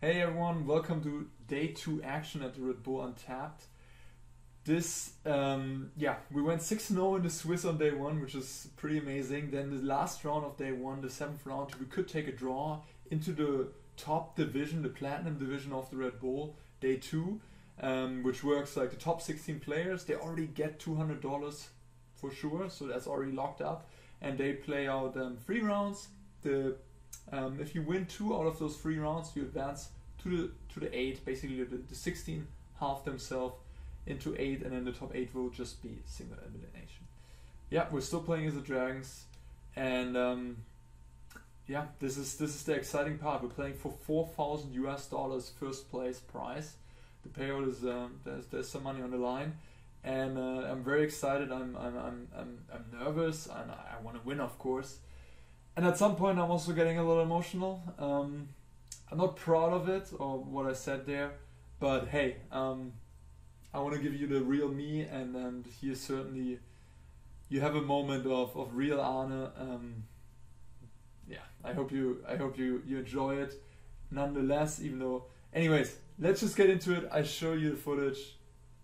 Hey everyone, welcome to day 2 action at the Red Bull Untapped. This, we went 6-0 in the Swiss on day 1, which is pretty amazing. Then the last round of day 1, the 7th round, we could take a draw into the top division, the Platinum division of the Red Bull, day 2, which works like the top 16 players. They already get $200 for sure, so that's already locked up. And they play out 3 rounds. If you win 2 out of those 3 rounds, you advance to the 8. Basically, the 16 half themselves into 8, and then the top 8 will just be single elimination. Yeah, we're still playing as the Dragons, and this is the exciting part. We're playing for $4,000 US first place prize. The payout is there's some money on the line, and I'm very excited. I'm nervous, and I want to win, of course. And at some point I'm also getting a little emotional. I'm not proud of it or what I said there, but hey, I want to give you the real me, and here certainly you have a moment of real honor. I hope you enjoy it nonetheless, even though. Anyways, let's just get into it. I show you the footage.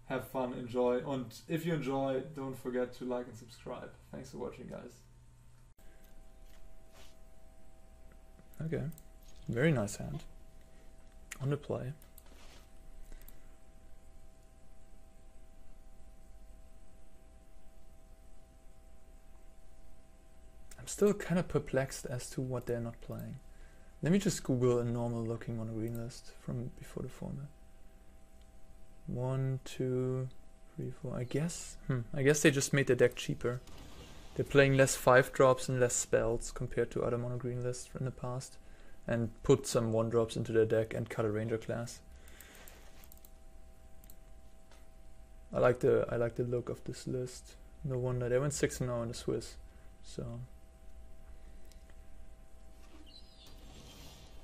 Have fun, enjoy, and if you enjoy, don't forget to like and subscribe. Thanks for watching, guys. Okay, very nice hand. On the play. I'm still kind of perplexed as to what they're not playing. Let me just Google a normal looking mono green list from before the format. 1, 2, 3, 4. I guess they just made the deck cheaper. They're playing less 5-drops and less spells compared to other mono green lists from the past, and put some 1-drops into their deck and cut a ranger class. I like the look of this list. No wonder they went 6-0 in the Swiss. So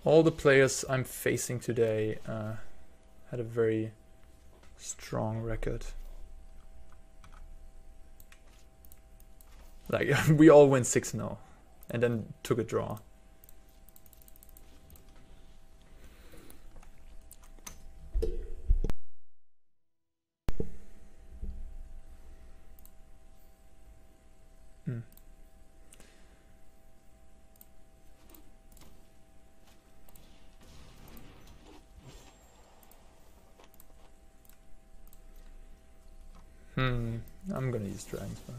all the players I'm facing today had a very strong record. Like, we all went 6-0 and then took a draw. I'm gonna use dragons for now.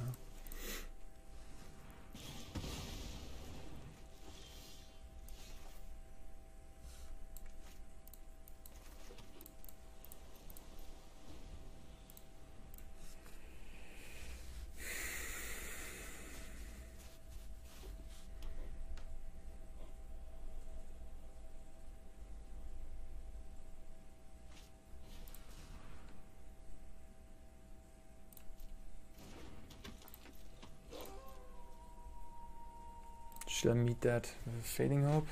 Should I meet that with a fading hope?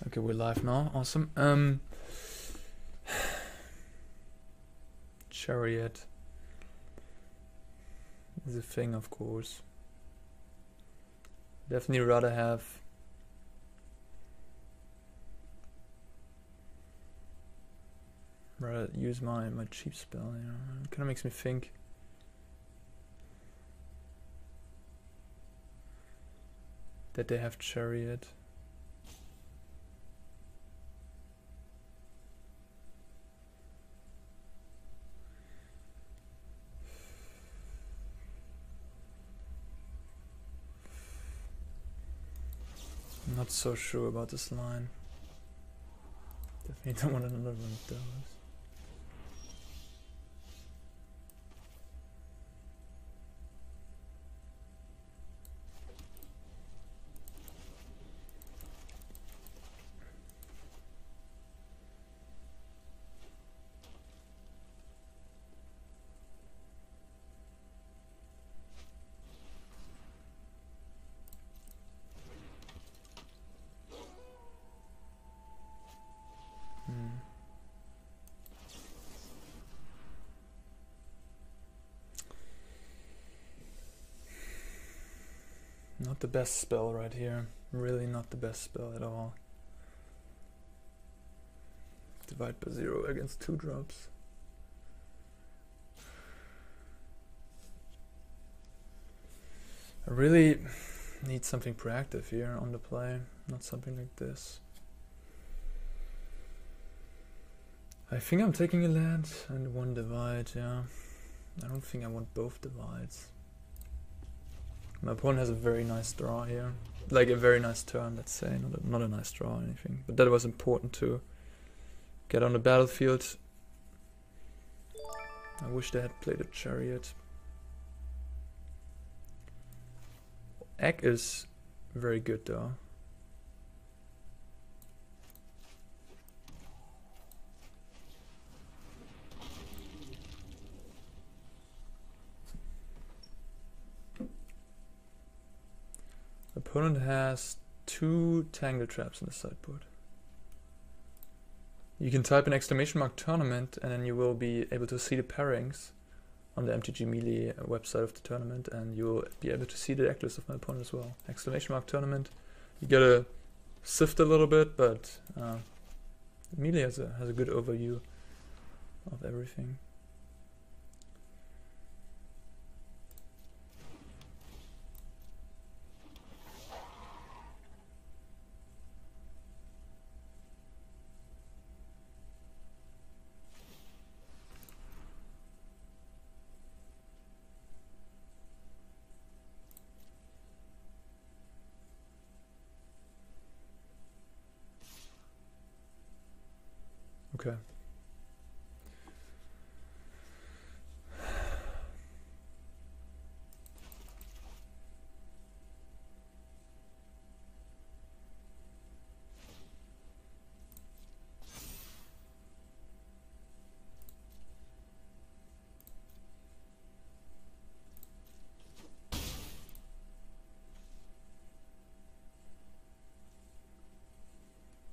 Okay, we're live now. Awesome. Chariot is a thing, of course. Definitely rather have use my cheap spell. You know, it kind of makes me think. That they have chariot. I'm not so sure about this line. Definitely don't want another one of those. Not the best spell right here. Really not the best spell at all. Divide by 0 against 2 drops. I really need something proactive here on the play, not something like this. I think I'm taking a land and 1 divide, yeah. I don't think I want both divides. My opponent has a very nice draw here. Like a very nice turn, let's say. Not a nice draw or anything. But that was important to get on the battlefield. I wish they had played a chariot. Egg is very good though. Opponent has 2 Tangle Traps in the sideboard. You can type an exclamation mark tournament and then you will be able to see the pairings on the MTG Melee website of the tournament, and you will be able to see the decklist of my opponent as well. Exclamation mark tournament. You gotta sift a little bit, but Melee has a good overview of everything. Okay.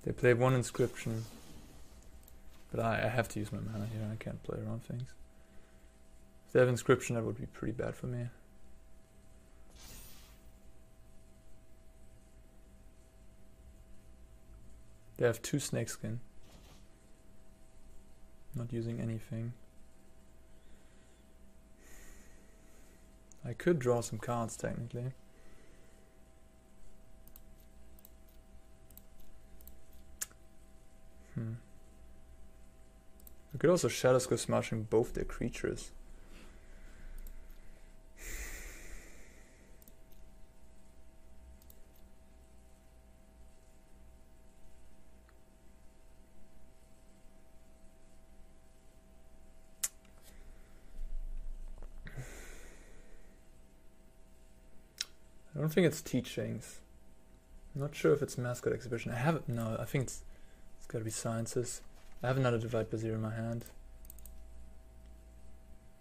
They play 1 inscription. But I have to use my mana here, I can't play around things. If they have inscription, that would be pretty bad for me. They have 2 Snakeskin. Not using anything. I could draw some cards technically. I could also Shatterskull Smashing both their creatures. I don't think it's teachings. I'm not sure if it's Mascot Exhibition. No, I think it's gotta be Sciences. I have another Divide by 0 in my hand.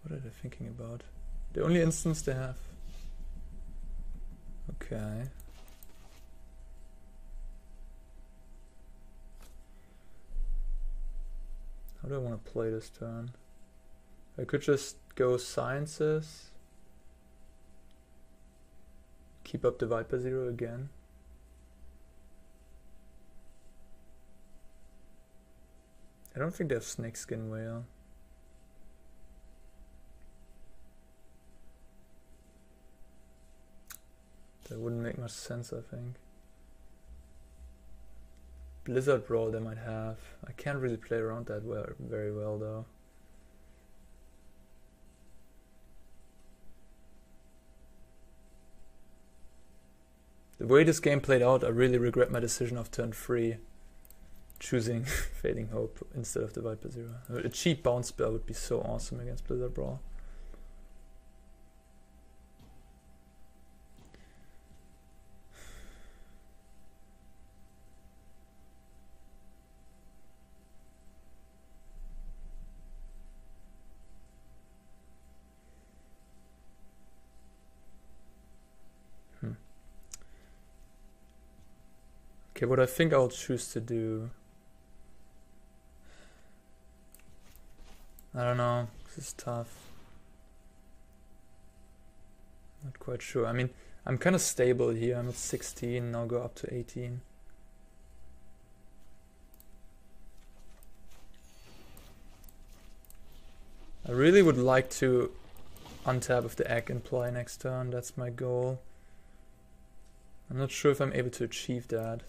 What are they thinking about? The only instance they have. Okay. How do I want to play this turn? I could just go Sciences. Keep up Divide by 0 again. I don't think they have Snakeskin Whale. That wouldn't make much sense, I think. Blizzard Brawl they might have. I can't really play around that very well though. The way this game played out, I really regret my decision of turn 3. Choosing Fading Hope instead of Divide by 0. A cheap bounce spell would be so awesome against Blizzard Brawl. Okay, what I think I'll choose to do... I don't know, this is tough. Not quite sure. I mean, I'm kind of stable here. I'm at 16, now go up to 18. I really would like to untap with the egg and play next turn. That's my goal. I'm not sure if I'm able to achieve that.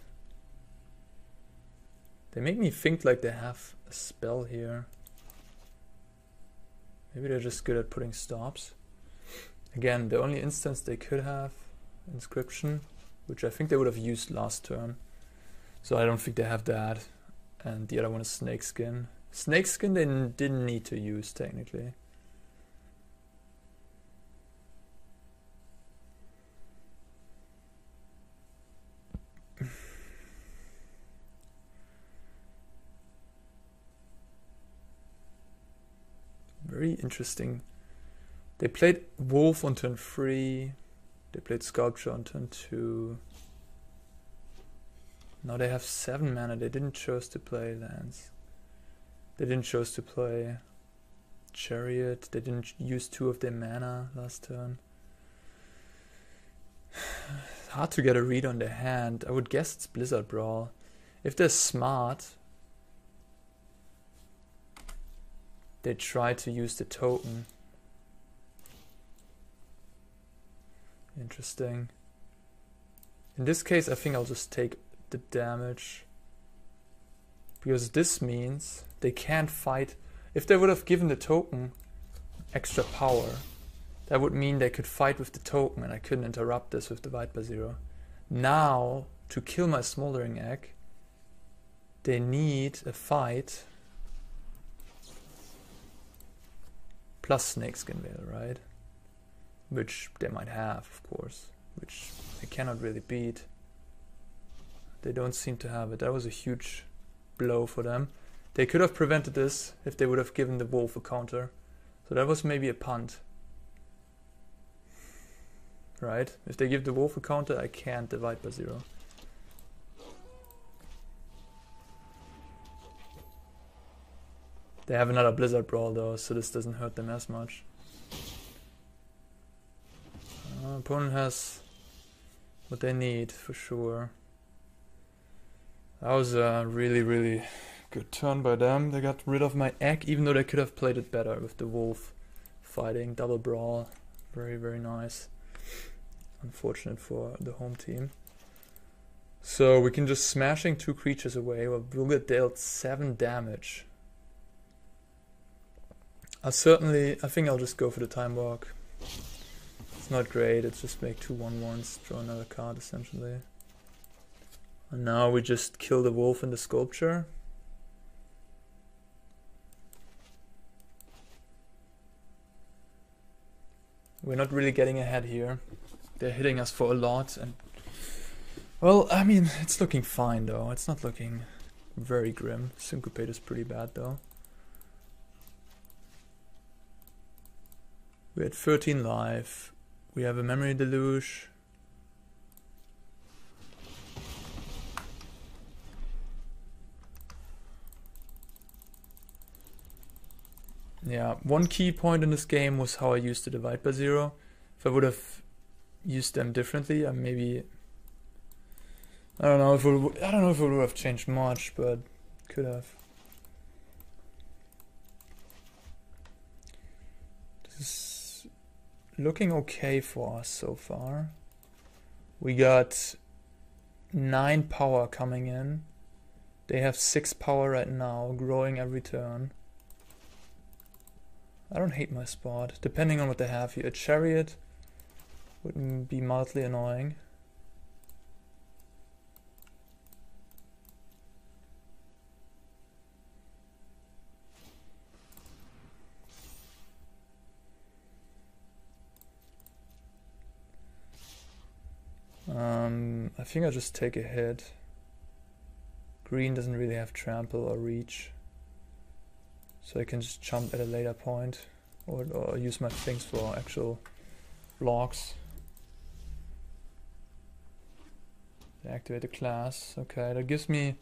They make me think like they have a spell here. Maybe they're just good at putting stops. Again, the only instance they could have, Inscription, which I think they would have used last turn. So I don't think they have that. And the other one is Snakeskin. Snakeskin they didn't need to use, technically. Very interesting. They played Wolf on turn 3. They played Sculpture on turn 2. Now they have 7 mana. They didn't choose to play lands. They didn't choose to play Chariot. They didn't use 2 of their mana last turn. It's hard to get a read on their hand. I would guess it's Blizzard Brawl. If they're smart, they try to use the token. Interesting. In this case, I think I'll just take the damage. Because this means they can't fight. If they would have given the token extra power, that would mean they could fight with the token and I couldn't interrupt this with Divide by 0. Now, to kill my Smoldering Egg, they need a fight plus Snakeskin Veil, right? Which they might have, of course. Which they cannot really beat. They don't seem to have it. That was a huge blow for them. They could have prevented this if they would have given the Wolf a counter. So that was maybe a punt. Right? If they give the Wolf a counter, I can't Divide by 0. They have another Blizzard Brawl though, so this doesn't hurt them as much. Opponent has what they need for sure. That was a really, really good turn by them. They got rid of my egg, even though they could have played it better with the Wolf fighting. Double Brawl. Very, very nice. Unfortunate for the home team. So we can just smashing 2 creatures away. Well, we'll get dealt 7 damage. I think I'll just go for the Time Walk. It's not great, it's just make 2 1/1s, draw another card essentially. And now we just kill the Wolf in the Sculpture. We're not really getting ahead here. They're hitting us for a lot and... Well, I mean, it's looking fine though. It's not looking very grim. Syncopate is pretty bad though. We had 13 life. We have a Memory Deluge. Yeah, one key point in this game was how I used the Divide by 0. If I would have used them differently, I maybe... I don't know if it would have changed much, but could have. This is looking okay for us so far. We got 9 power coming in. They have 6 power right now, growing every turn. I don't hate my spot, depending on what they have here. A Chariot would be mildly annoying. I think I'll just take a hit. Green doesn't really have trample or reach, so I can just jump at a later point or use my things for actual blocks. They activate the class. Okay, that gives me...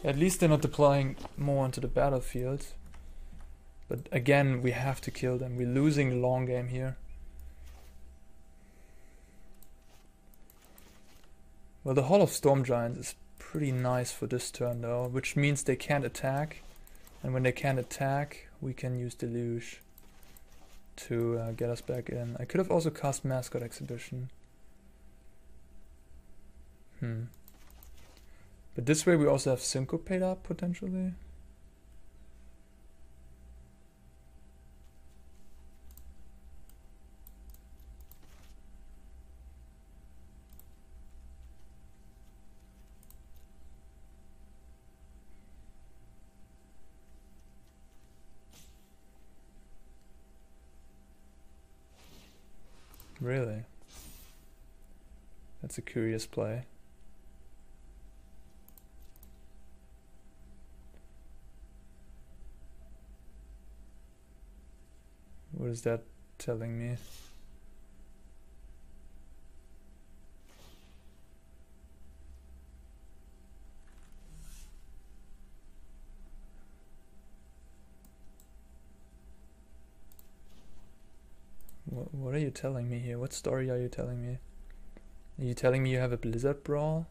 At least they're not deploying more onto the battlefield. But again, we have to kill them. We're losing the long game here. Well, the Hall of Storm Giants is pretty nice for this turn though, which means they can't attack. And when they can't attack, we can use Deluge. to get us back in. I could have also cast Mascot Exhibition. But this way we also have Syncopate up, potentially. Really? That's a curious play. What is that telling me? What are you telling me here? What story are you telling me? Are you telling me you have a Blizzard Brawl?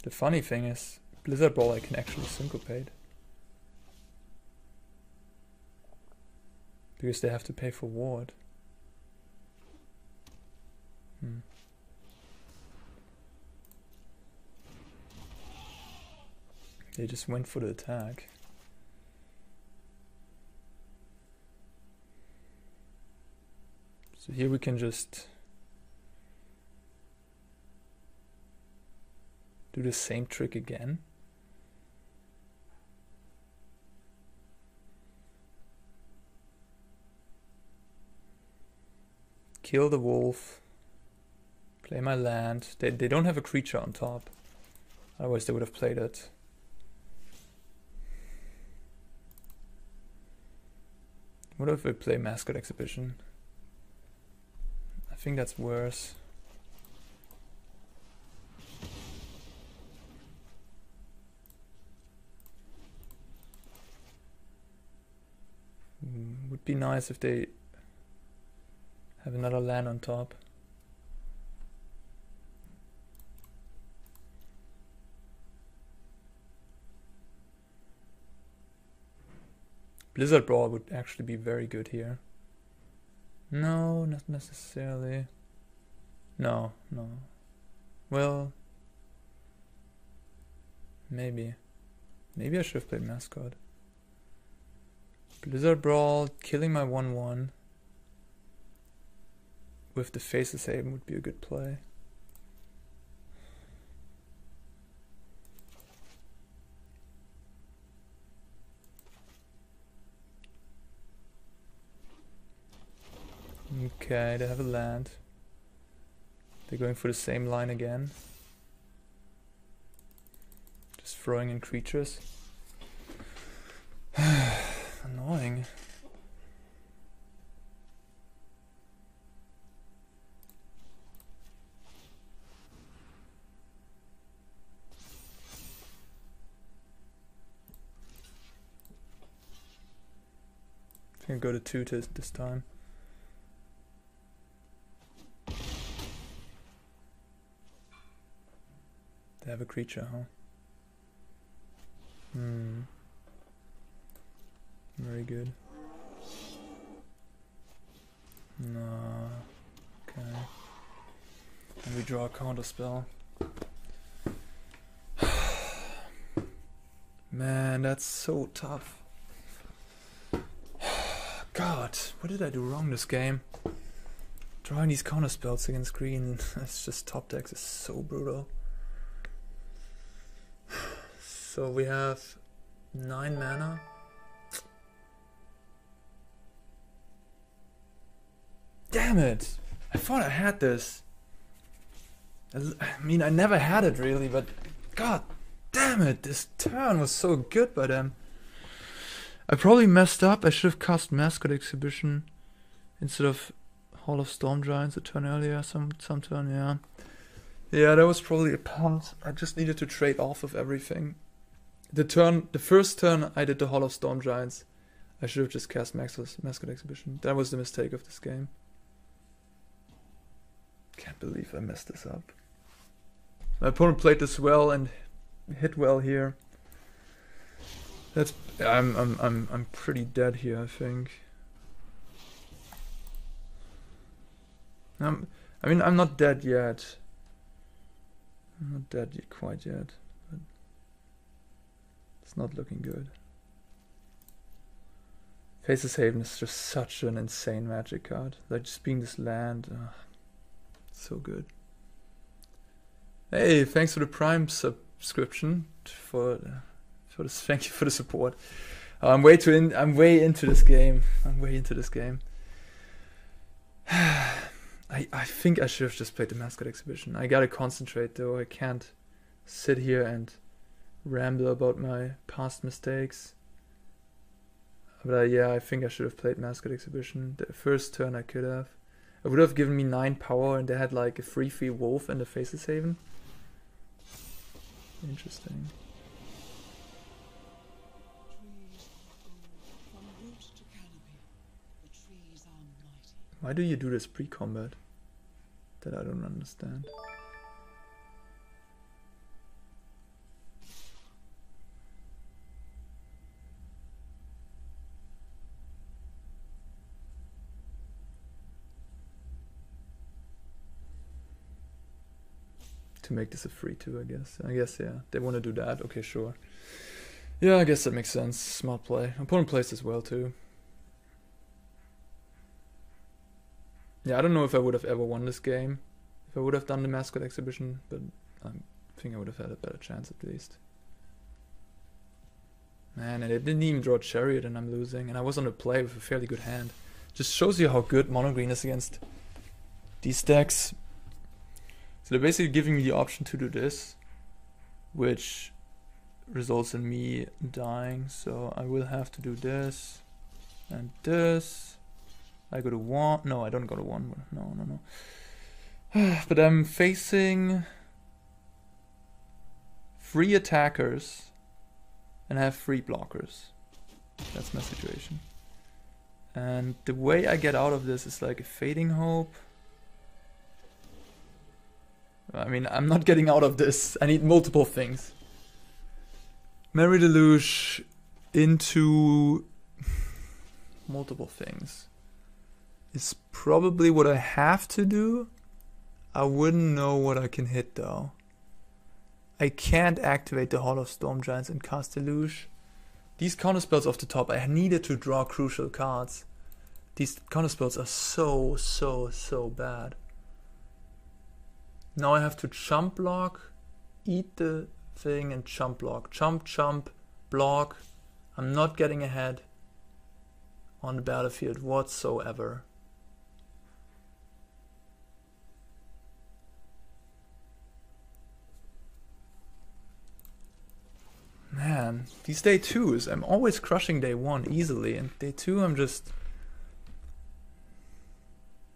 The funny thing is, Blizzard Brawl I can actually Syncopate. Because they have to pay for ward. They just went for the attack. So here we can just do the same trick again. Kill the wolf. Play my land. They don't have a creature on top. Otherwise they would have played it. What if we play Mascot Exhibition? I think that's worse. Would be nice if they have another land on top. Blizzard Brawl would actually be very good here. No, not necessarily. No. Well, maybe. Maybe I should have played Mascot. Blizzard Brawl, killing my 1/1 with the Faceless Haven would be a good play. Okay, they have a land. They're going for the same line again. Just throwing in creatures. Annoying. I think I'll go to 2 this time. They have a creature, huh? Very good. No. Okay. And we draw a counter spell. Man, that's so tough. God, what did I do wrong this game? Drawing these counter spells against green, it's just top decks is so brutal. So we have 9 mana. Damn it! I thought I had this. I mean, I never had it really, but god damn it, this turn was so good by them. I probably messed up. I should have cast Mascot Exhibition instead of Hall of Storm Giants a turn earlier, some turn, yeah. Yeah, that was probably a punt. I just needed to trade off of everything. the first turn I did the Hall of Storm Giants, I should have just cast Mascot Exhibition. That was the mistake of this game. Can't believe I messed this up. My opponent played this well and hit well here. That's I'm pretty dead here, I think. I mean, I'm not dead yet. I'm not dead quite yet, but it's not looking good. Faceless Haven is just such an insane Magic card. Like, just being this land, so good. Hey, thanks for the Prime subscription. For this, thank you for the support. I'm way into this game. I think I should have just played the Mascot Exhibition. I gotta concentrate though. I can't sit here and ramble about my past mistakes. But yeah, I think I should have played Mascot Exhibition. The first turn I could have. It would have given me 9 power and they had like a 3/3 wolf and a Faceless Haven. Interesting. Why do you do this pre-combat? That I don't understand. To make this a 3/2, I guess. Yeah. They want to do that. Okay, sure. Yeah, I guess that makes sense. Smart play. Opponent plays this well too. Yeah, I don't know if I would have ever won this game if I would have done the Mascot Exhibition, but I think I would have had a better chance at least. Man, and I didn't even draw Chariot and I'm losing, and I was on the play with a fairly good hand. Just shows you how good mono green is against these decks. So they're basically giving me the option to do this, which results in me dying, so I will have to do this and this. I go to 1. No, I don't go to 1. No. But I'm facing 3 attackers and I have 3 blockers. That's my situation. And the way I get out of this is like a Fading Hope. I mean, I'm not getting out of this. I need multiple things. Memory Deluge into multiple things. Is probably what I have to do. I wouldn't know what I can hit though. I can't activate the Hall of Storm Giants and cast Deluge. These counterspells off the top, I needed to draw crucial cards. These counterspells are so bad. Now I have to chump block, eat the thing and chump block. Chump, block. I'm not getting ahead on the battlefield whatsoever. Man, these day 2s, I'm always crushing day 1 easily, and day 2 I'm just...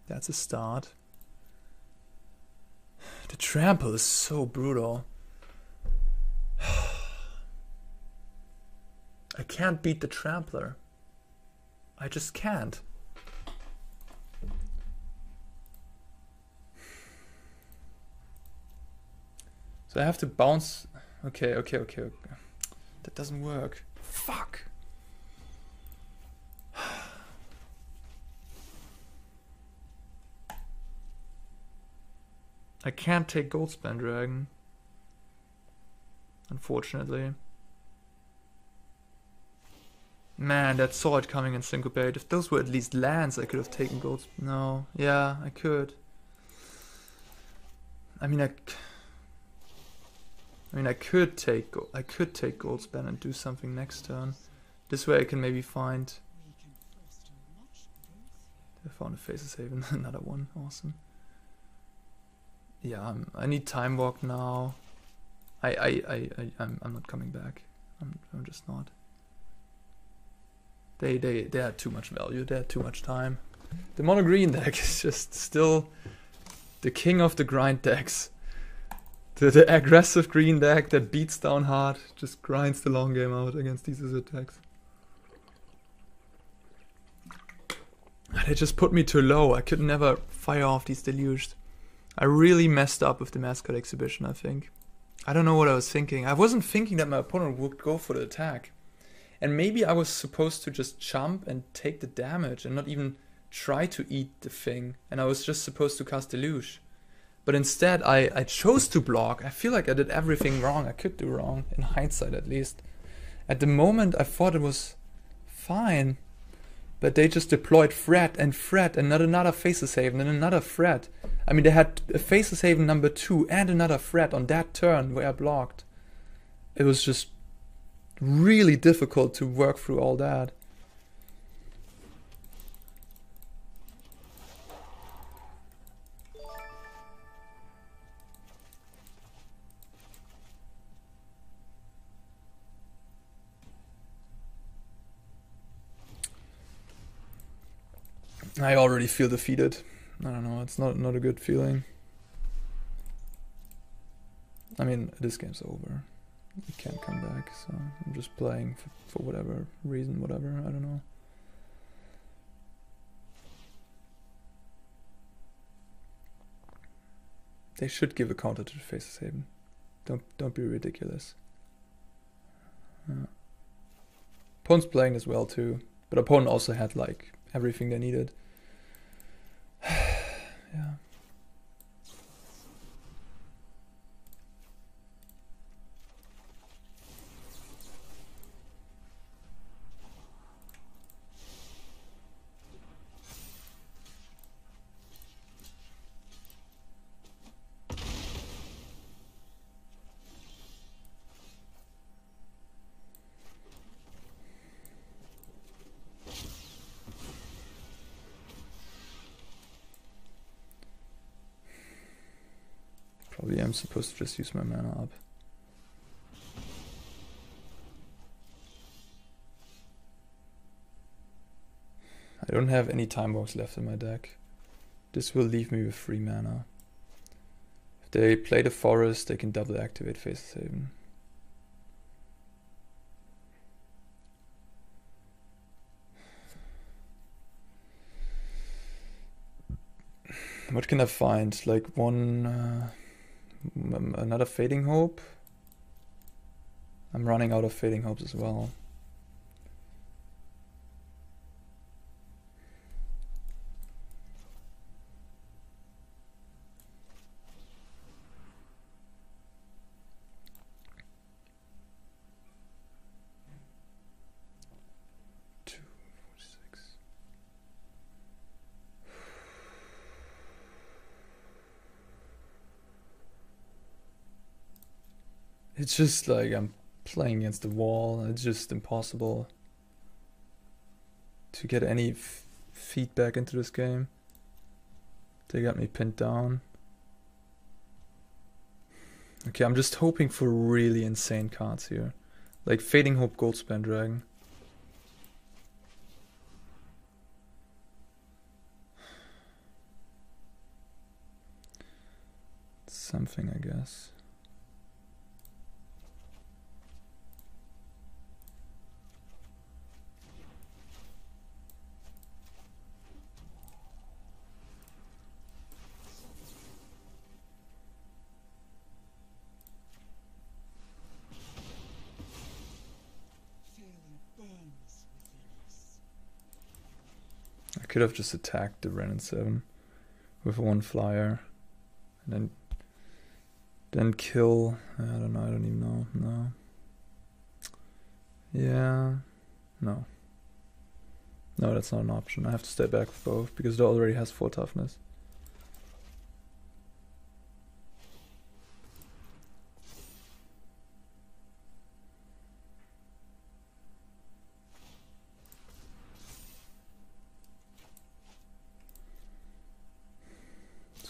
That's a start. The trample is so brutal. I can't beat the trampler. I just can't. So I have to bounce... Okay. That doesn't work. Fuck! I can't take Goldspan Dragon. Unfortunately. Man, that saw it coming in Syncopate. If those were at least lands, I could have taken Goldspan. No. Yeah, I could. I could take Goldspan and do something next turn. This way I can maybe find... I found a Faceless Haven, another one, awesome. Yeah, I need Time Walk now. I'm not coming back. I'm just not. They had too much value. They had too much time. The mono green deck is just still the king of the grind decks. The aggressive green deck that beats down hard, just grinds the long game out against these Izzet decks. They just put me too low. I could never fire off these Deluged. I really messed up with the Mascot Exhibition, I think. I don't know what I was thinking. I wasn't thinking that my opponent would go for the attack. And maybe I was supposed to just jump and take the damage and not even try to eat the thing. And I was just supposed to cast Deluge. But instead, I chose to block. I feel like I did everything wrong I could do wrong, in hindsight at least. At the moment, I thought it was fine. But they just deployed threat and not another Faceless Haven and another threat. I mean, they had a Faceless Haven number 2 and another threat on that turn where I blocked. It was just really difficult to work through all that. I already feel defeated. I don't know, it's not a good feeling. I mean, this game's over. You can't come back, so I'm just playing for whatever reason, whatever, I don't know. They should give a counter to the Faceless Haven. Don't be ridiculous. Opponent's playing as well too, but opponent also had like everything they needed. Yeah. Probably I'm supposed to just use my mana up. I don't have any time box left in my deck. This will leave me with 3 mana. If they play the forest, they can double activate Faceless Haven. What can I find? Like another Fading Hope? I'm running out of Fading Hopes as well. It's just like I'm playing against the wall. It's just impossible to get any feedback into this game. They got me pinned down. Okay, I'm just hoping for really insane cards here. Like Fading Hope, Goldspan Dragon. Something, I guess. I could have just attacked the Ren and 7 with 1 flyer and then kill. I don't know, I don't even know. No. Yeah. No. No, that's not an option. I have to stay back with both because it already has 4 toughness.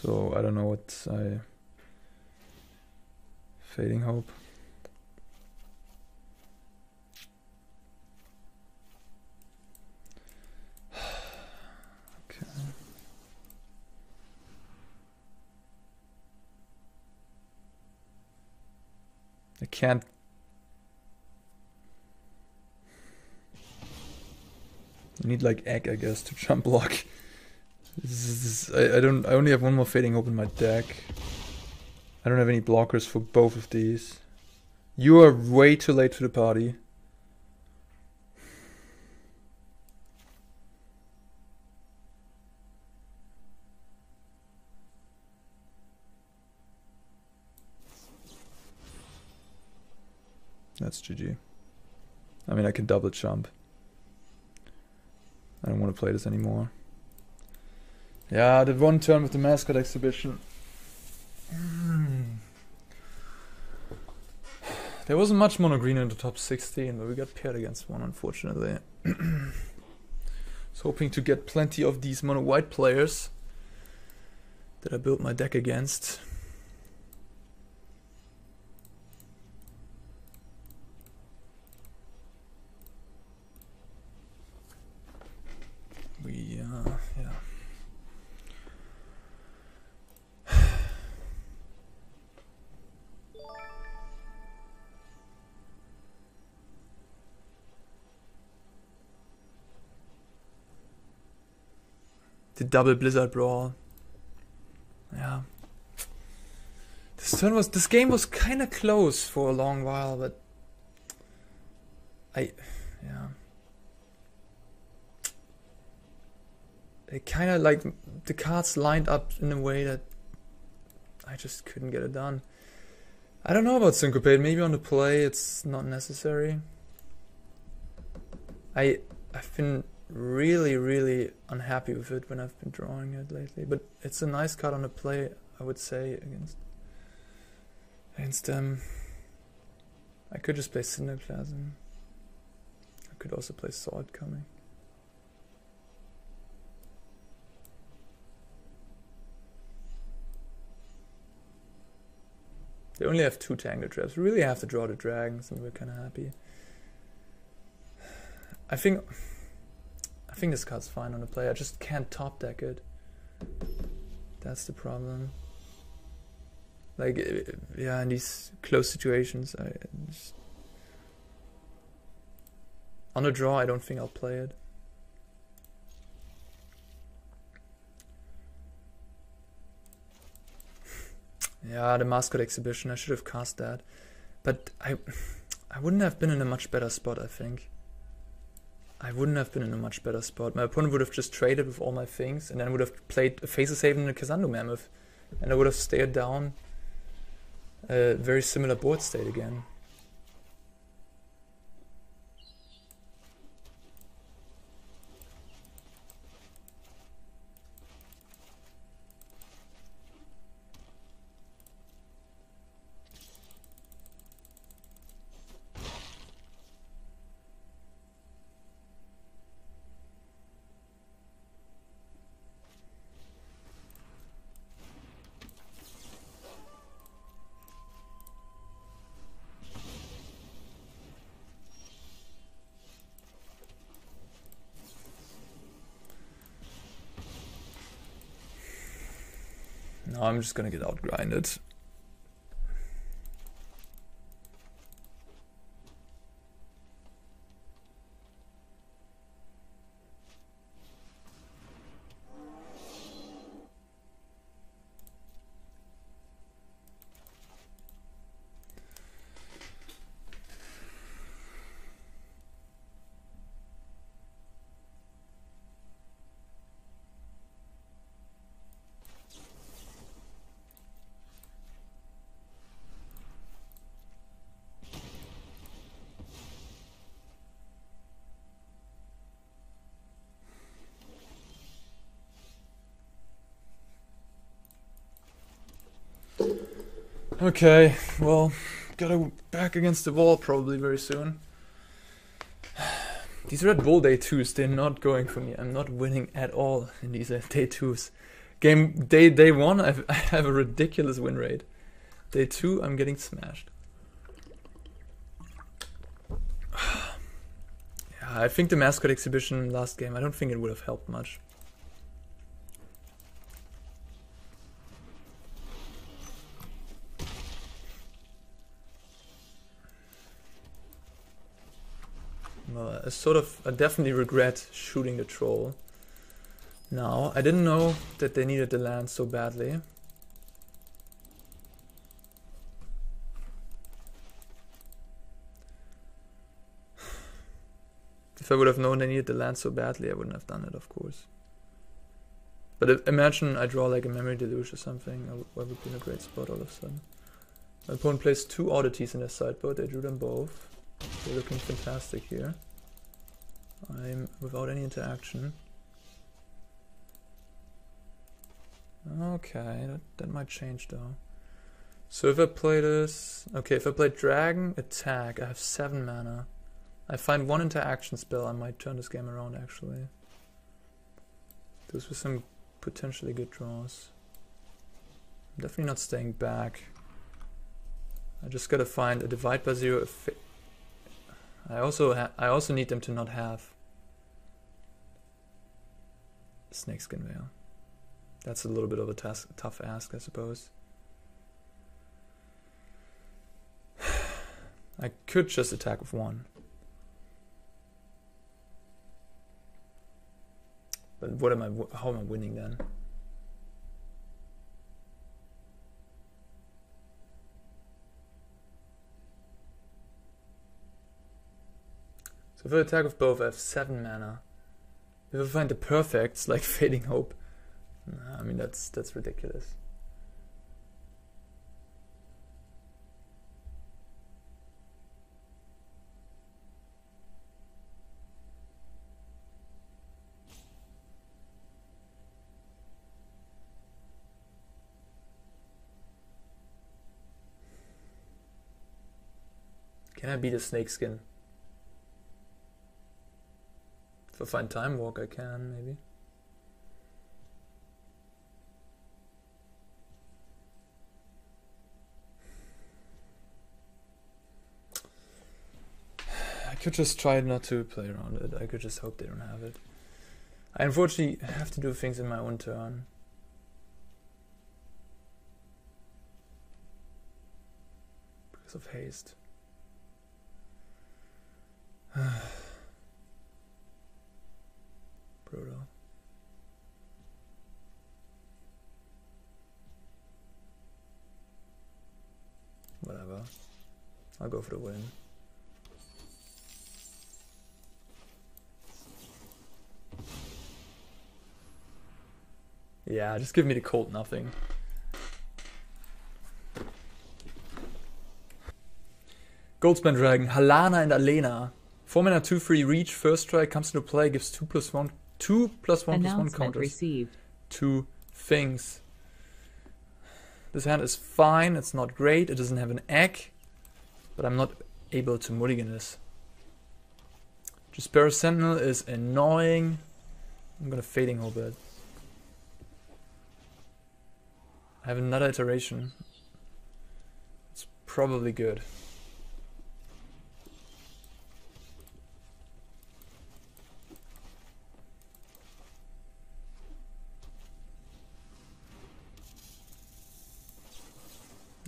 So I don't know what I... Fading Hope. Okay. I can't. I need like egg, I guess, to jump block. I only have one more Fading Hope in my deck. I don't have any blockers for both of these. You are way too late to the party. That's GG. I mean, I can double jump. I don't want to play this anymore. Yeah, the one turn with the Mascot Exhibition. There wasn't much mono green in the top 16, but we got paired against one, unfortunately. I was hoping to get plenty of these mono white players that I built my deck against. Yeah. The double Blizzard Brawl. Yeah. This game was kind of close for a long while, but yeah. It kind of like the cards lined up in a way that I just couldn't get it done. I don't know about Syncopate. Maybe on the play it's not necessary. I've been really unhappy with it when I've been drawing it lately. But it's a nice card on the play, I would say, against them. I could just play Cinderclasm. I could also play Sword Coming. They only have 2 Tangle Traps. We really have to draw the dragons, and we're kind of happy. I think this card's fine on the play. I just can't top deck it. That's the problem. Like, yeah, in these close situations, on a draw, I don't think I'll play it. Yeah, the Mascot Exhibition, I should have cast that. But I wouldn't have been in a much better spot, I think. I wouldn't have been in a much better spot. My opponent would have just traded with all my things and then would have played a Faceless Haven and a Kazandu Mammoth. And I would have stayed down a very similar board state again. No, I'm just gonna get outgrinded. Okay, well, gotta back against the wall probably very soon. These Red Bull Day 2s, they're not going for me. I'm not winning at all in these Day 2s. Day 1, I have a ridiculous win rate. Day 2, I'm getting smashed. Yeah, I think the Mascot Exhibition last game, I don't think it would have helped much. I definitely regret shooting the troll. Now, I didn't know that they needed the land so badly. If I would have known they needed the land so badly, I wouldn't have done it, of course. But imagine I draw like a Memory Deluge or something, I would be in a great spot all of a sudden. My opponent plays 2 oddities in their sideboard, they drew them both. They're looking fantastic here. I'm without any interaction. Okay, that might change though. So if I play this... Okay, if I play Dragon, attack, I have 7 mana. I find 1 interaction spell, I might turn this game around actually. Those were some potentially good draws. I'm definitely not staying back. I just gotta find a divide by 0. I also need them to not have Snakeskin Veil. That's a little bit of a tough ask, I suppose. I could just attack with 1. But how am I winning then? So if I attack with both, I have 7 mana. If I find the perfects, like Fading Hope, I mean that's ridiculous. Can I beat a Snakeskin? If I find Time Walk, I can, maybe. I could just try not to play around it. I could just hope they don't have it. I unfortunately have to do things in my own turn. Because of haste. Brutal. Whatever. I'll go for the win. Yeah, just give me the cold nothing. Goldspan Dragon, Halana and Alena. 4 mana 2/3 reach, first strike comes into play, gives 2+1 +1 counters. Received. 2 things. This hand is fine, it's not great, it doesn't have an egg, but I'm not able to mulligan this. Jwari Sentinel is annoying. I'm gonna Fading Hope it. I have another iteration. It's probably good.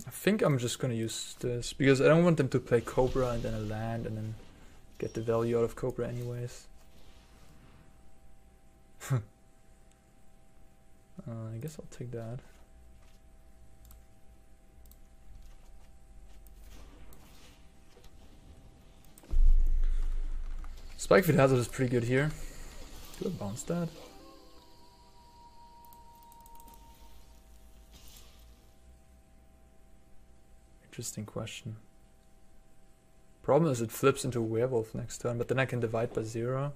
I think I'm just gonna use this because I don't want them to play Cobra and then a land and then get the value out of Cobra anyways. I guess I'll take that. Spikefield Hazard is pretty good here. Do I bounce that? Interesting question. Problem is it flips into a werewolf next turn, but then I can divide by 0.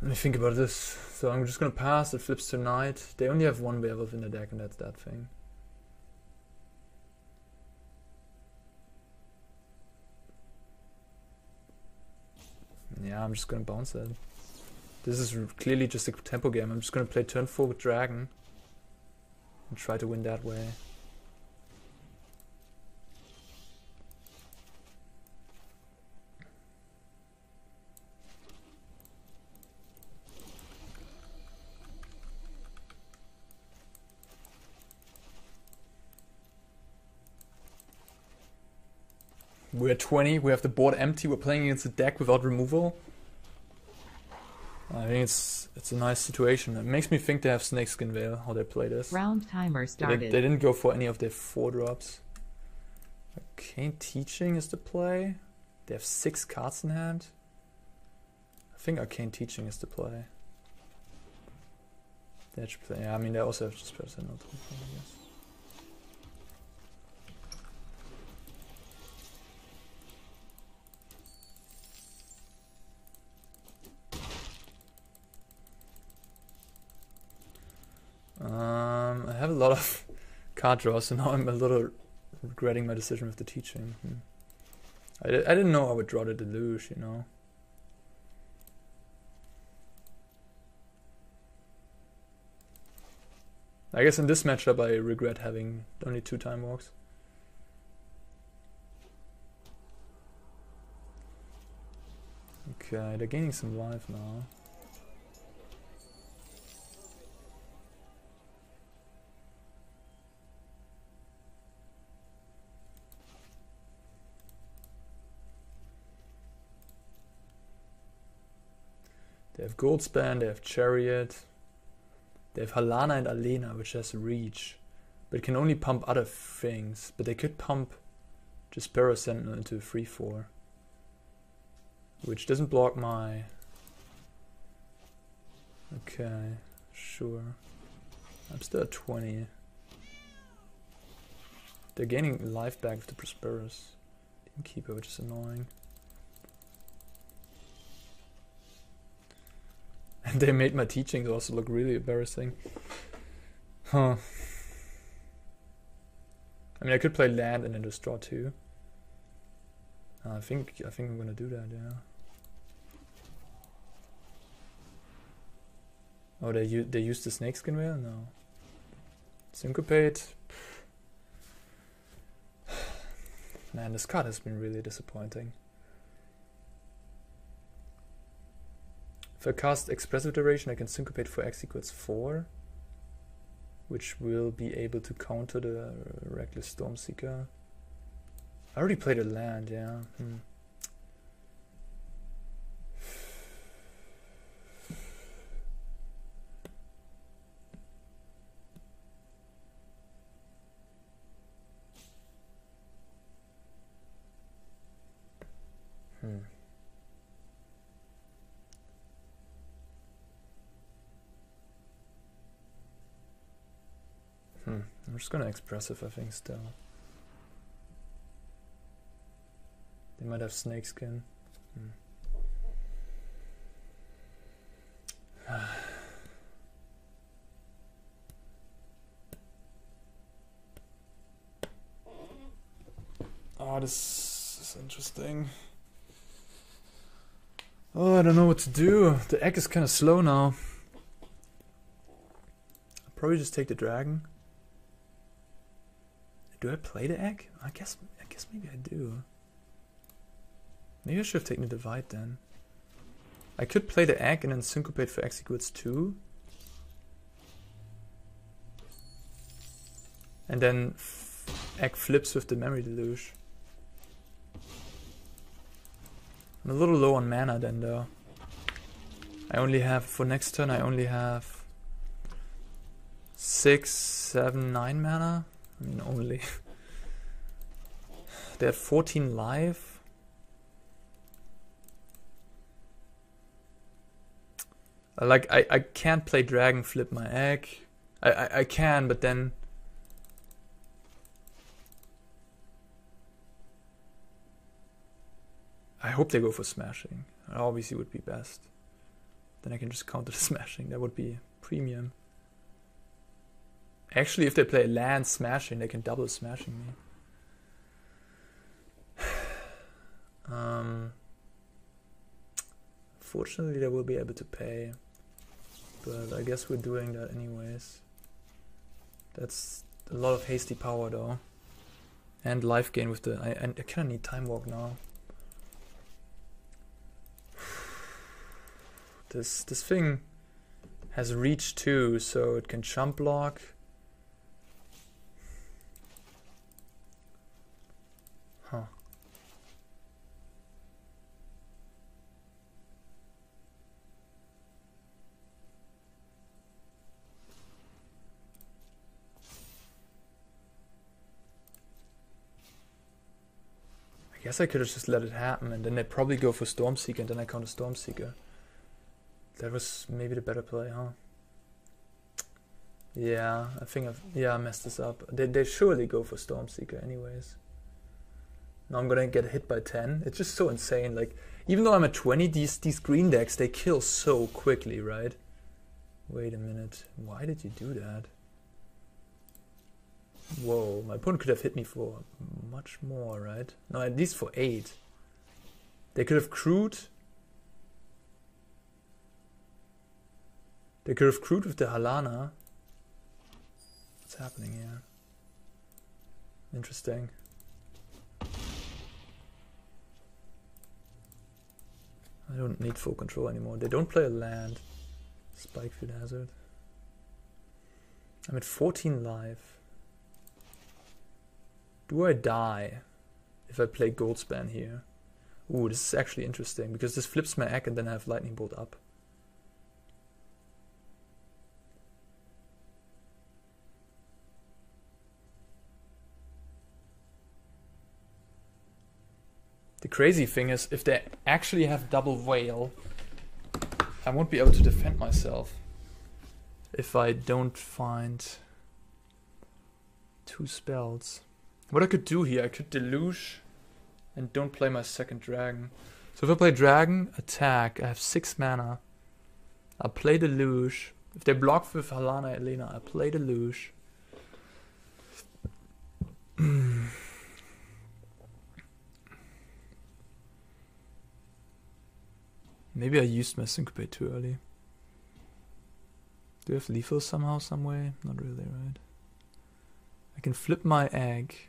Let me think about this. So I'm just gonna pass, it flips to knight. They only have 1 werewolf in the deck and that's that thing. Yeah, I'm just gonna bounce that. This is clearly just a tempo game. I'm just gonna play turn 4 with Dragon and try to win that way. We're 20, we have the board empty, we're playing against a deck without removal. I think it's a nice situation. It makes me think they have Snakeskin Veil, how they play this. Round timer started. They didn't go for any of their 4-drops. Arcane Teaching is the play. They have 6 cards in hand. I think Arcane Teaching is the play. They should play. Yeah, I mean, they also have just percent, I guess. I have a lot of card draws, so now I'm a little regretting my decision with the teaching. I didn't know I would draw the Deluge, you know. I guess in this matchup I regret having only 2 time walks. Okay, they're gaining some life now. They have Goldspan, they have Chariot, they have Halana and Alena, which has Reach, but can only pump other things. But they could pump just Sparrow Sentinel into a 3/4, which doesn't block my... Okay, sure. I'm still at 20. They're gaining life back with the Prosperous Innkeeper, which is annoying. And they made my teachings also look really embarrassing. Huh. I mean, I could play land and then just draw 2. I think I'm gonna do that, yeah. Oh, they used the Snakeskin Veil? No. Syncopate. Man, this card has been really disappointing. If I cast Expressive Iteration, I can Syncopate for X equals 4, which will be able to counter the Reckless Stormseeker. I already played a land, yeah. I'm just gonna Expressive, I think, still. They might have Snakeskin. Oh, this is interesting. Oh, I don't know what to do. The egg is kind of slow now. I'll probably just take the dragon. Do I play the egg? I guess maybe I do. Maybe I should have taken the divide then. I could play the egg and then Syncopate for X equals 2. And then egg flips with the Memory Deluge. I'm a little low on mana then though. I only have, for next turn I only have 6, 7, 9 mana. I mean, only. They have 14 life. Like, I can't play dragon, flip my egg. I can, but then... I hope they go for smashing. That obviously would be best. Then I can just counter the smashing. That would be premium. Actually, if they play land smashing, they can double smashing me. Fortunately, they will be able to pay. But I guess we're doing that anyways. That's a lot of hasty power though. And life gain with the... I kind of need Time Walk now. This thing has reach too, so it can jump block. guess I could have just let it happen, and then they probably go for Stormseeker, and then I counter Stormseeker. That was maybe the better play, huh? Yeah, I think I messed this up. They surely go for Stormseeker anyways. Now I'm gonna get hit by 10. It's just so insane. Like, even though I'm at 20, these green decks, they kill so quickly, right? Wait a minute. Why did you do that? Whoa, my opponent could have hit me for much more, right? No, at least for 8. They could have crewed. They could have crewed with the Halana. What's happening here? Interesting. I don't need full control anymore. They don't play a land. Spikefield Hazard. I'm at 14 life. Do I die if I play Goldspan here? Ooh, this is actually interesting because this flips my egg and then I have Lightning Bolt up. The crazy thing is, if they actually have double whale, I won't be able to defend myself if I don't find 2 spells. What I could do here, I could Deluge and don't play my second dragon. So if I play dragon, attack, I have 6 mana. I'll play Deluge. If they block with Halana Elena, I play Deluge. Maybe I used my Syncopate too early. Do I have lethal somehow, some way? Not really, right? I can flip my egg.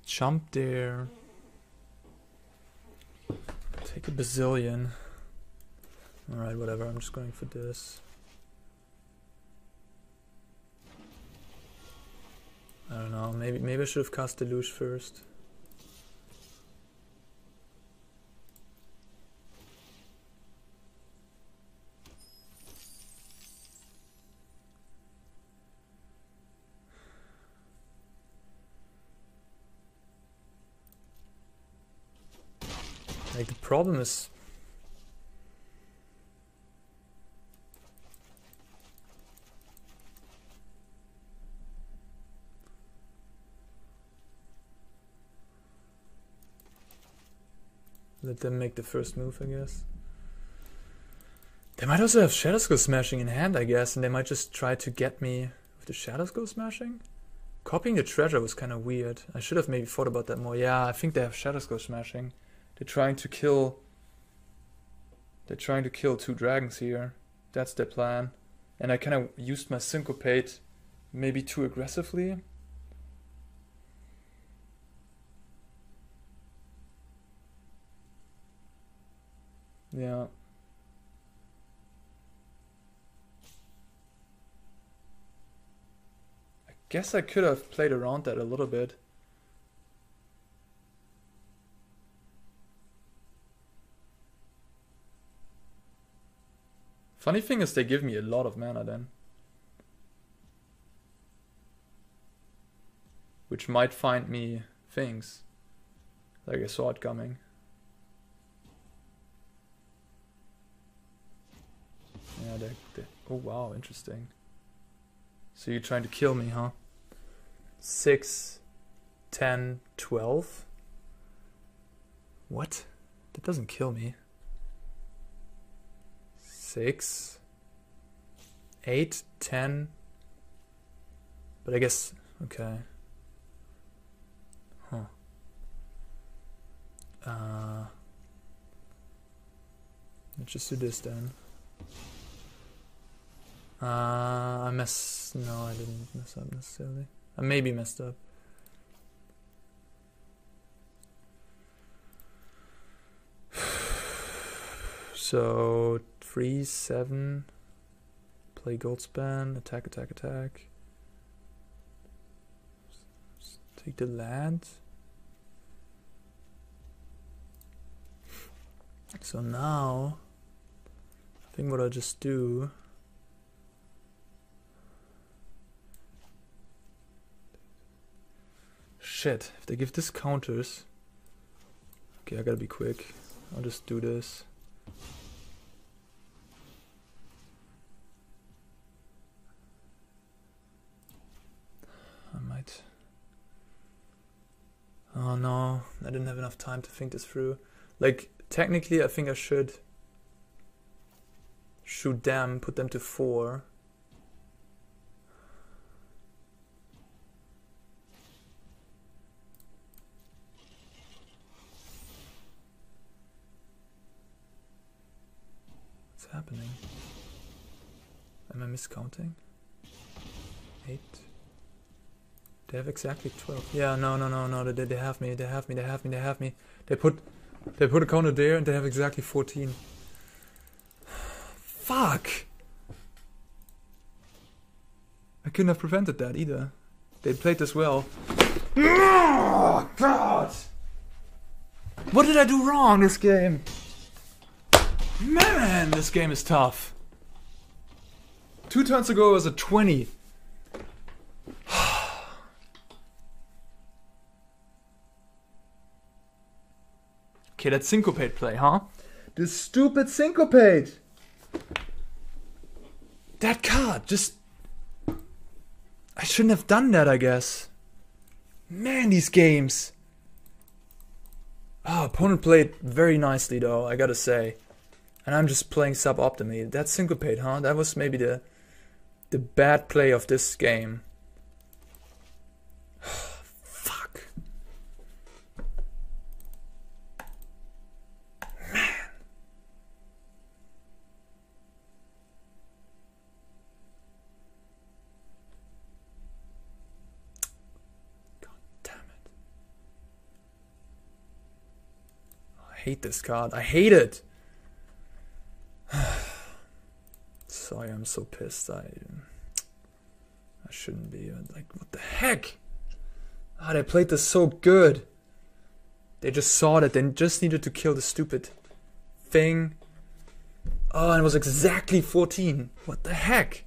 Jump there. Take a bazillion. Alright, whatever, I'm just going for this. I don't know, maybe I should have cast Deluge first. Like, the problem is let them make the first move, I guess. They might also have Shatterskull Smashing in hand, I guess, and they might just try to get me with the Shatterskull Smashing. Copying the treasure was kind of weird. I should have maybe thought about that more. Yeah, I think they have Shatterskull Smashing. They're trying to kill 2 dragons here. That's their plan. And I kind of used my Syncopate maybe too aggressively. Yeah. I guess I could have played around that a little bit. Funny thing is they give me a lot of mana then. Which might find me things. Like I saw it coming. Yeah, they oh wow, interesting. So you're trying to kill me, huh? 6, 10, 12? What? That doesn't kill me. 6, 8, 10. But I guess, okay. Huh. Let's just do this then. No, I didn't mess up necessarily. I maybe messed up. So 3, 7. Play Goldspan. Attack, attack, attack. Take the land. So now, I think what I'll just do shit. If they give this counters... Okay, I gotta be quick. I'll just do this. I might... Oh no, I didn't have enough time to think this through. Like, technically I think I should shoot them, put them to 4. What's happening? Am I miscounting? 8. They have exactly 12. Yeah, no, they have me, they have me. They put a counter there and they have exactly 14. Fuck! I couldn't have prevented that either. They played this well. Oh, God! What did I do wrong this game? Man, this game is tough. 2 turns ago it was a 20. Okay, that Syncopate play, huh? This stupid Syncopate! That card, just... I shouldn't have done that, I guess. Man, these games! Oh, opponent played very nicely, though, I gotta say. And I'm just playing suboptimally. That Syncopate, huh? That was maybe the bad play of this game. Fuck. Man. God damn it. I hate this card. I hate it. Sorry, I'm so pissed. I shouldn't be. Like, what the heck? Ah, they played this so good. They just saw that. They just needed to kill the stupid thing. Oh, and it was exactly 14. What the heck?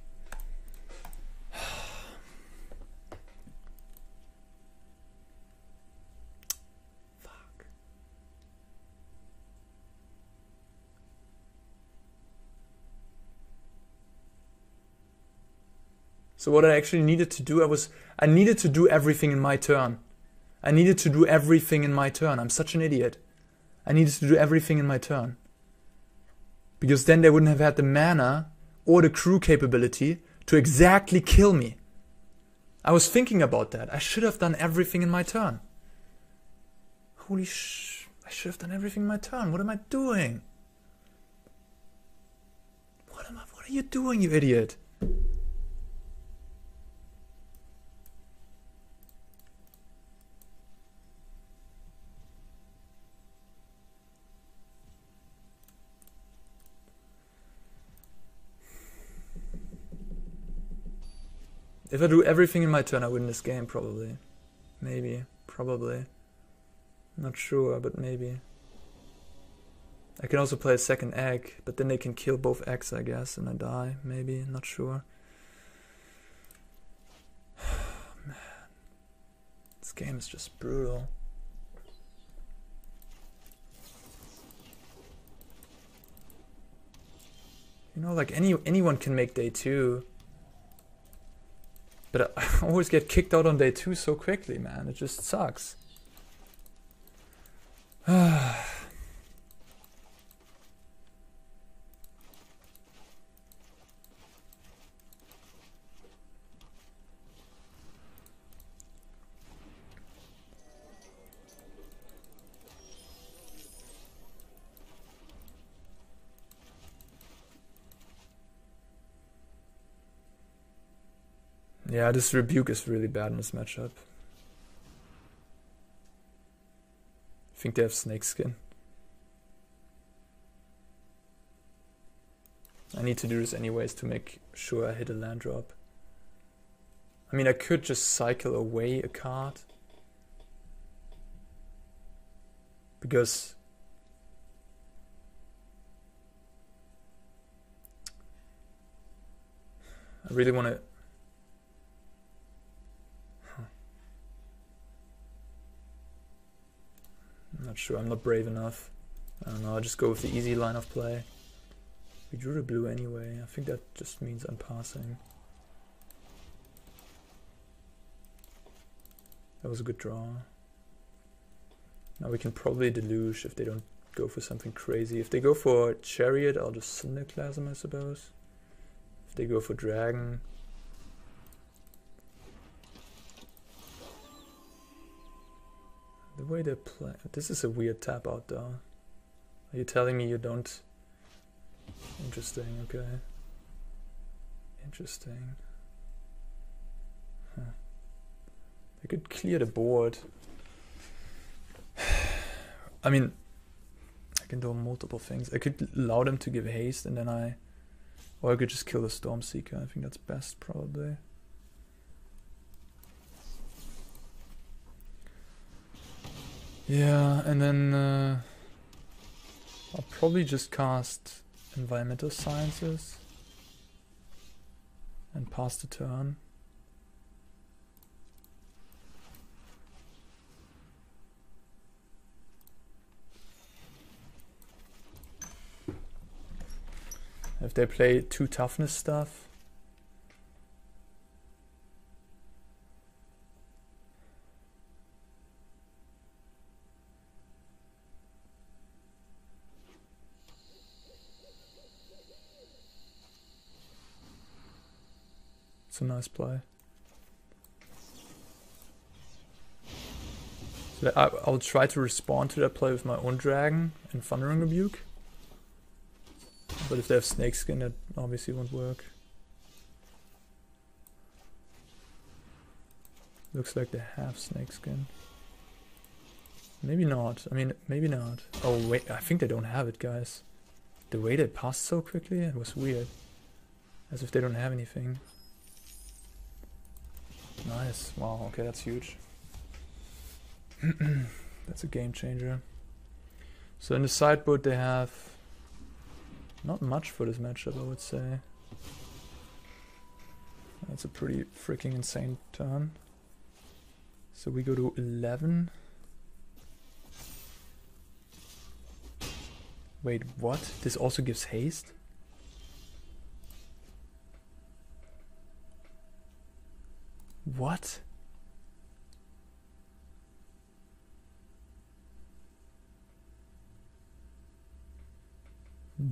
So what I actually needed to do, I needed to do everything in my turn. I needed to do everything in my turn. I'm such an idiot. I needed to do everything in my turn. Because then they wouldn't have had the mana or the crew capability to exactly kill me. I was thinking about that. I should have done everything in my turn. Holy I should have done everything in my turn. What am I doing? What are you doing, you idiot? If I do everything in my turn, I win this game, probably. Maybe. Probably. Not sure, but maybe. I can also play a second egg, but then they can kill both eggs, I guess, and I die. Maybe. Not sure. Man. This game is just brutal. You know, like anyone can make day 2. But I always get kicked out on day 2 so quickly, man. It just sucks. Yeah, this Rebuke is really bad in this matchup. I think they have Snakeskin. I need to do this anyways to make sure I hit a land drop. I mean, I could just cycle away a card. Because... I really want to... Not sure, I'm not brave enough. I don't know, I'll just go with the easy line of play. We drew the blue anyway, I think that just means I'm passing. That was a good draw. Now we can probably deluge if they don't go for something crazy. If they go for Chariot, I'll just Cinderclasm, I suppose. If they go for Dragon... The way they play... This is a weird tap out though. Are you telling me you don't... Interesting, okay. Interesting. Huh. They could clear the board. I mean, I can do multiple things. I could allow them to give haste and then or I could just kill the Stormseeker. I think that's best probably. Yeah, and then I'll probably just cast Environmental Sciences and pass the turn. If they play 2 toughness stuff, it's a nice play. So I'll try to respond to that play with my own dragon and Thundering Rebuke. But if they have Snakeskin, that obviously won't work. Looks like they have Snakeskin. Maybe not. I mean, maybe not. Oh wait, I think they don't have it, guys. The way they passed so quickly, it was weird. As if they don't have anything. Nice. Wow, okay, that's huge. That's a game changer. So in the sideboard they have not much for this matchup, I would say. That's a pretty freaking insane turn. So we go to 11. Wait, what? This also gives haste? What?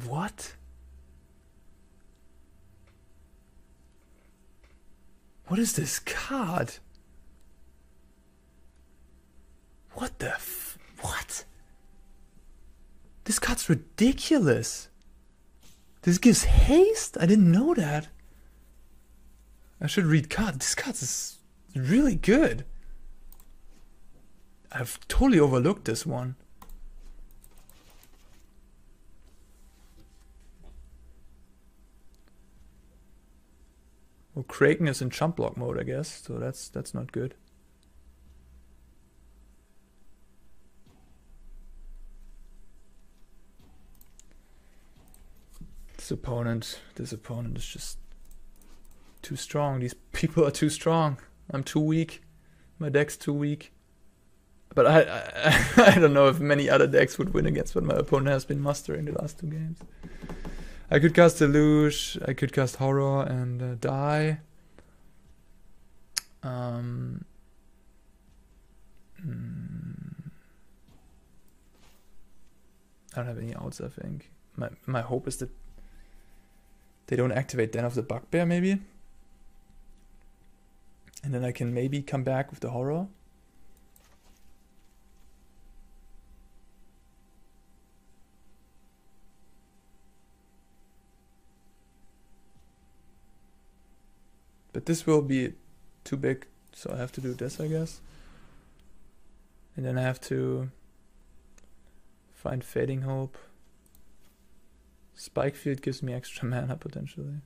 What? What is this card? What the what? This card's ridiculous. This gives haste? I didn't know that. I should read cards. This card is really good. I've totally overlooked this one. Well, Kraken is in chump block mode, I guess, so that's not good. This opponent is just too strong. These people are too strong. I'm too weak. My deck's too weak. But I don't know if many other decks would win against what my opponent has been mustering the last 2 games. I could cast Deluge, I could cast Horror and die. I don't have any outs, I think. My hope is that they don't activate Den of the Bugbear, maybe. And then I can maybe come back with the Horror. But this will be too big, so I have to do this, I guess. And then I have to find Fading Hope. Spikefield gives me extra mana, potentially.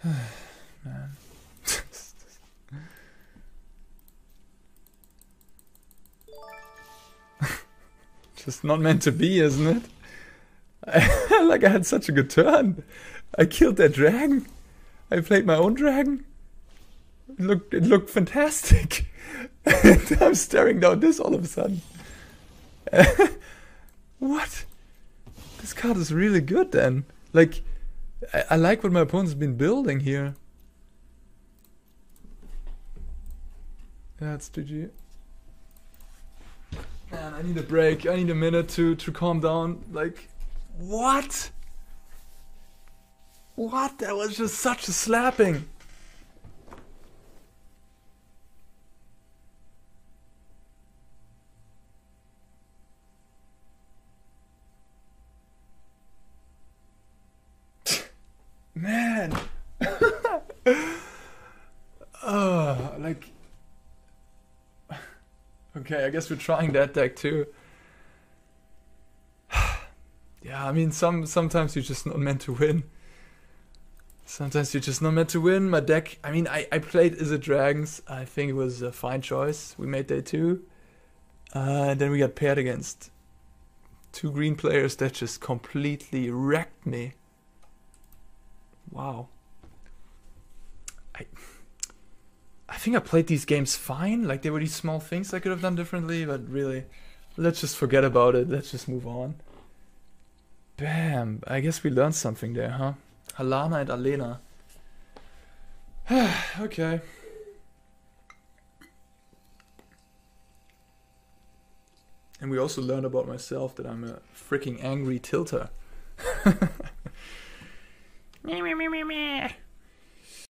Man. Just not meant to be, isn't it? Like, I had such a good turn. I killed that dragon. I played my own dragon. It looked fantastic. I'm staring down this all of a sudden. What? This card is really good then. Like, I like what my opponent's been building here. Yeah, it's GG. Man, I need a break. I need a minute to calm down. Like, what? What? That was just such a slapping. Man. Like... Okay, I guess we're trying that deck too. Yeah, I mean, sometimes you're just not meant to win. Sometimes you're just not meant to win. My deck, I mean, I played Izzet Dragons. I think it was a fine choice. We made day 2. And then we got paired against 2 green players that just completely wrecked me. Wow. I think I played these games fine. Like, there were these small things I could have done differently, but really, let's just forget about it. Let's just move on. Bam. I guess we learned something there, huh? Halana and Alena. Okay. And we also learned about myself that I'm a freaking angry tilter. Meh, meh, meh, meh, meh.